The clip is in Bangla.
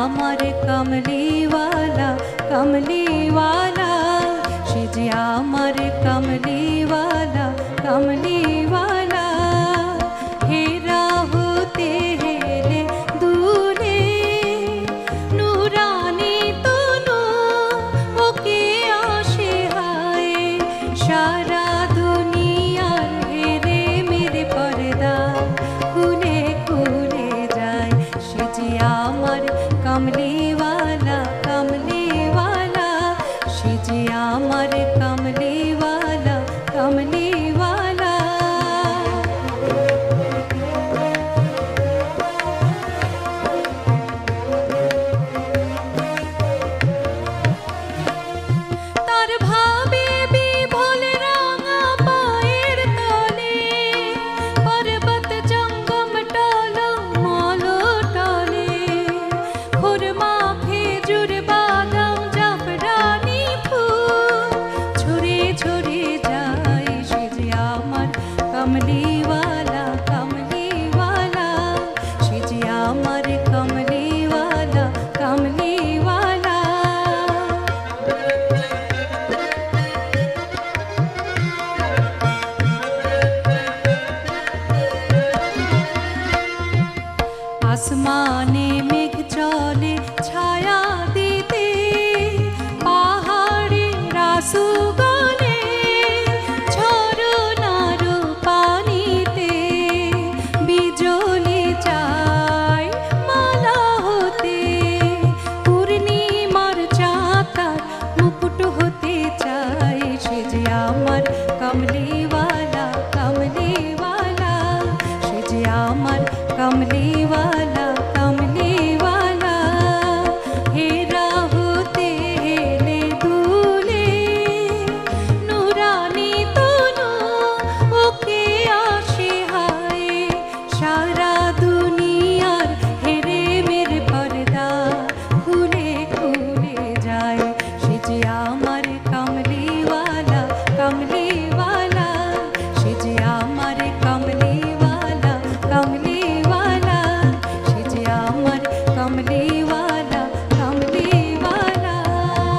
আমার কমলিওয়ালা কমলিওয়ালা, সে যে আমার কমলিওয়ালা কমলিওয়ালা। হেরা হতে হেলে দূরে নুরানি তনু ওকে আসে হায়, সারা দুনিয়ার হেরে মেরে পর্দা খুলে খুলে যায়। সে যে আমার কমলিওয়ালা কমলিওয়ালা, সে যে আমার কমলিওয়ালা কমলিওয়ালা। তার ভাবে বিভোল রাঙা পায়ের তলে, পর্বত জঙ্গম টল মল টলে, খুরমা খেজুর বাদাম জাফরানি ফুল ছড়ে ছড়ে যায়। সে যে আমার কমলিওয়ালা কমলিওয়ালা, সে যে আমার কমলিওয়ালা কমলিওয়ালা। আসমানে মেঘ চলে ছায়া